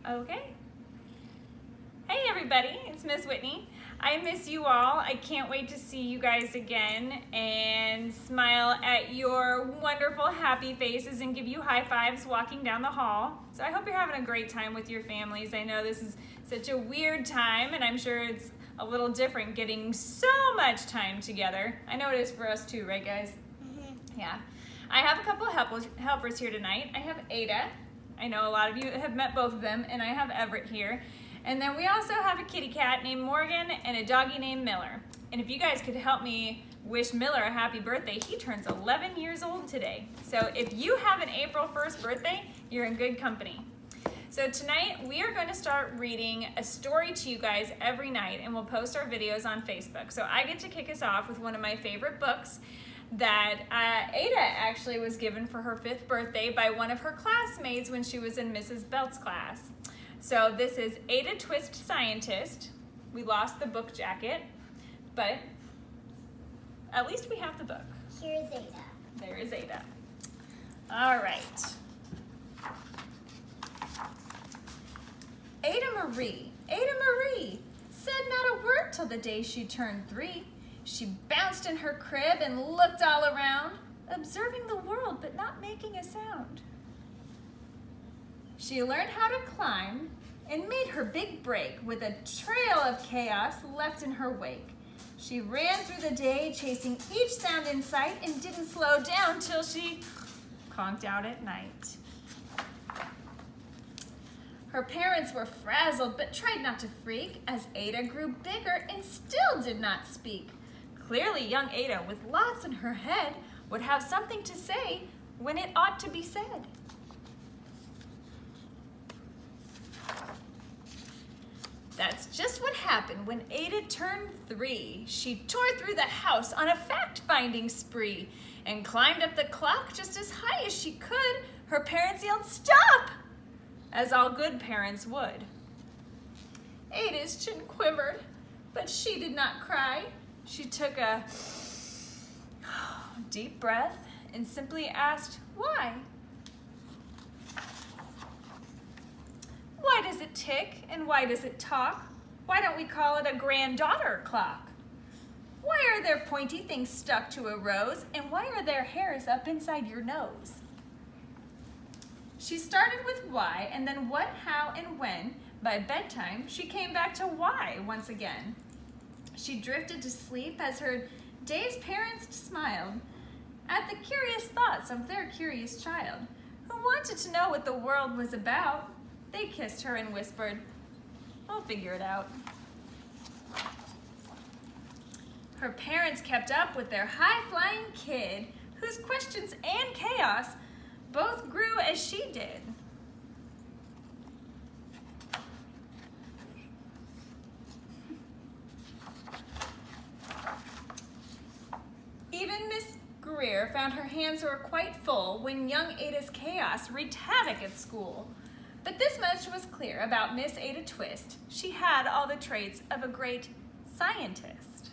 Okay. Hey everybody, it's Miss Whitney. I miss you all. I can't wait to see you guys again and smile at your wonderful happy faces and give you high fives walking down the hall. So I hope you're having a great time with your families. I know this is such a weird time and I'm sure it's a little different getting so much time together. I know it is for us too, right guys? Mm-hmm. Yeah. I have a couple helpers here tonight. I have Ada. I know a lot of you have met both of them, and I have Everett here. And then we also have a kitty cat named Morgan and a doggy named Miller. And if you guys could help me wish Miller a happy birthday, he turns 11 years old today. So if you have an April 1st birthday, you're in good company. So tonight we are going to start reading a story to you guys every night, and we'll post our videos on Facebook. So I get to kick us off with one of my favorite books that Ada actually was given for her 5th birthday by one of her classmates when she was in Mrs. Belt's class. So this is Ada Twist Scientist. We lost the book jacket, but at least we have the book. Here's Ada. There is Ada. All right. Ada Marie said not a word till the day she turned 3. She bounced in her crib and looked all around, observing the world but not making a sound. She learned how to climb and made her big break with a trail of chaos left in her wake. She ran through the day chasing each sound in sight and didn't slow down till she conked out at night. Her parents were frazzled but tried not to freak as Ada grew bigger and still did not speak. Clearly, young Ada, with lots in her head, would have something to say when it ought to be said. That's just what happened when Ada turned 3. She tore through the house on a fact-finding spree and climbed up the clock just as high as she could. Her parents yelled, "Stop!" as all good parents would. Ada's chin quivered, but she did not cry. She took a deep breath and simply asked, "Why? Why does it tick and why does it talk? Why don't we call it a granddaughter clock? Why are there pointy things stuck to a rose and why are there hairs up inside your nose?" She started with why and then what, how, and when. By bedtime, she came back to why once again. She drifted to sleep as her dazed parents smiled at the curious thoughts of their curious child, who wanted to know what the world was about. They kissed her and whispered, "We'll figure it out." Her parents kept up with their high-flying kid, whose questions and chaos both grew as she did. Even Miss Greer found her hands were quite full when young Ada's chaos wreaked havoc at school. But this much was clear about Miss Ada Twist. She had all the traits of a great scientist.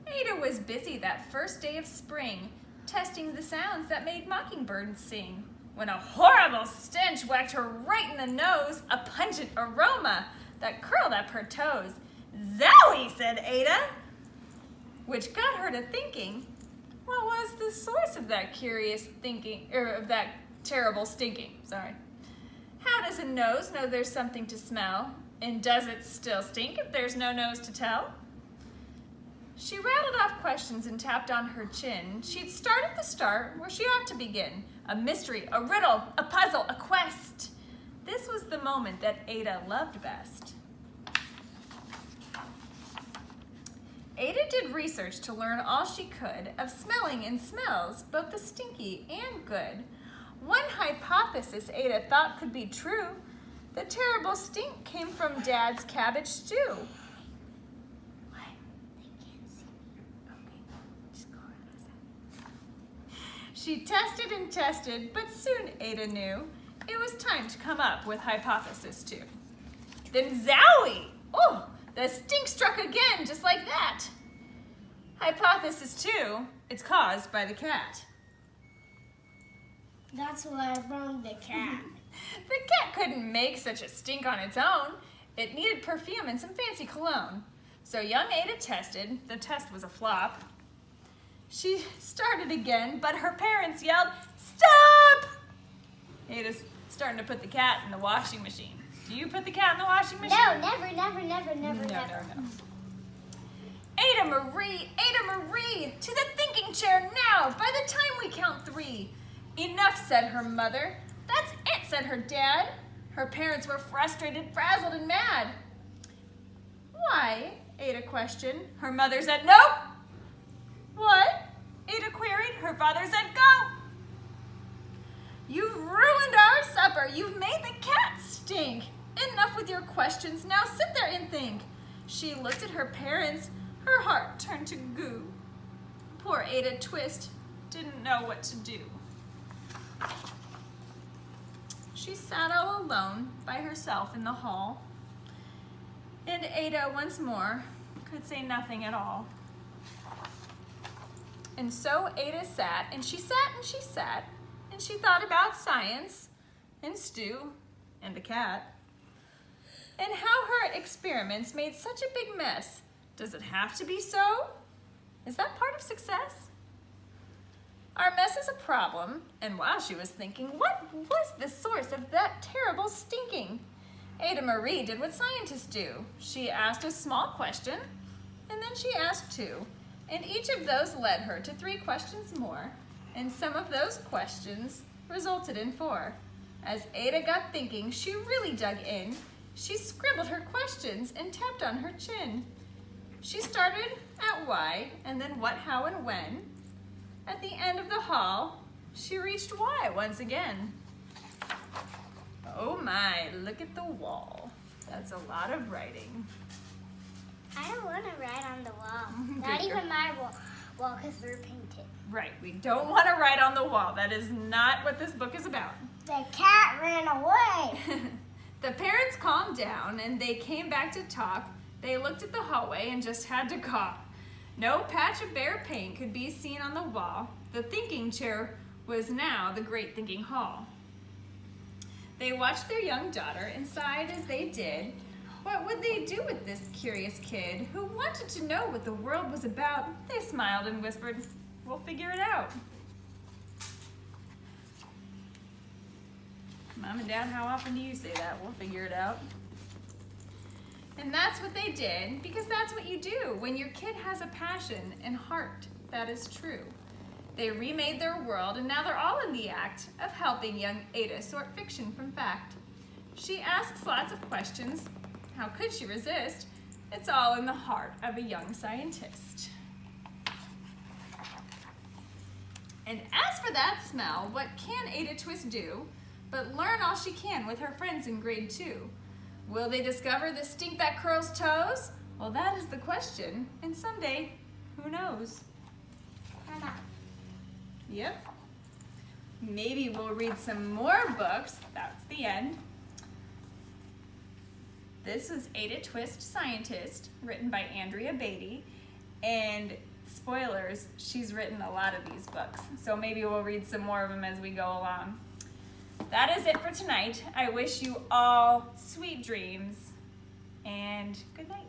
Ada was busy that first day of spring, testing the sounds that made mockingbirds sing, when a horrible stench whacked her right in the nose, a pungent aroma that curled up her toes. "Zowie!" said Ada, which got her to thinking, what was the source of that curious thinking, or of that terrible stinking, sorry. How does a nose know there's something to smell? And does it still stink if there's no nose to tell? She rattled off questions and tapped on her chin. She'd start at the start where she ought to begin. A mystery, a riddle, a puzzle, a quest. This was the moment that Ada loved best. Ada did research to learn all she could of smelling and smells, both the stinky and good. One hypothesis Ada thought could be true. The terrible stink came from Dad's cabbage stew. What? They can't see. Okay, just go around. She tested and tested, but soon Ada knew it was time to come up with hypothesis 2. Then zowie! Oh, the stink struck again, just like that. Hypothesis 2, it's caused by the cat. That's why I brought the cat. The cat couldn't make such a stink on its own. It needed perfume and some fancy cologne. So young Ada tested. The test was a flop. She started again, but her parents yelled, "Stop!" Ada's starting to put the cat in the washing machine. Do you put the cat in the washing machine? No, never. No. Ada Marie, to the thinking chair now, by the time we count 3. Enough, said her mother. That's it, said her dad. Her parents were frustrated, frazzled, and mad. Why? Ada questioned. Her mother said, nope. What? Ada queried. Her father said, go. You've ruined our supper. You've made the cat stink. Enough with your questions. Now sit there and think. She looked at her parents. Her heart turned to goo. Poor Ada Twist didn't know what to do. She sat all alone by herself in the hall, and Ada once more could say nothing at all. And so Ada sat, and she sat, and she sat, and she thought about science, and Stu, and the cat, and how her experiments made such a big mess. Does it have to be so? Is that part of success? Our mess is a problem, and while she was thinking, what was the source of that terrible stinking? Ada Marie did what scientists do. She asked a small question, and then she asked 2, and each of those led her to 3 questions more, and some of those questions resulted in 4. As Ada got thinking, she really dug in. She scribbled her questions and tapped on her chin. She started at why, and then what, how, and when. At the end of the hall, she reached why once again. Oh my, look at the wall. That's a lot of writing. I don't want to write on the wall. Not even my wall, because we're painted. Right, we don't want to write on the wall. That is not what this book is about. The cat ran away. The parents calmed down and they came back to talk. They looked at the hallway and just had to cough. No patch of bare paint could be seen on the wall. The thinking chair was now the great thinking hall. They watched their young daughter and sighed as they did. What would they do with this curious kid who wanted to know what the world was about? They smiled and whispered, we'll figure it out. Mom and Dad, how often do you say that? We'll figure it out. And that's what they did, because that's what you do when your kid has a passion and heart that is true. They remade their world, and now they're all in the act of helping young Ada sort fiction from fact. She asks lots of questions. How could she resist? It's all in the heart of a young scientist. And as for that smell, what can Ada Twist do but learn all she can with her friends in grade 2? Will they discover the stink that curls toes? Well, that is the question, and someday, who knows? Yep. Maybe we'll read some more books. That's the end. This was Ada Twist, Scientist, written by Andrea Beatty, and spoilers, she's written a lot of these books, so maybe we'll read some more of them as we go along. That is it for tonight. I wish you all sweet dreams and good night.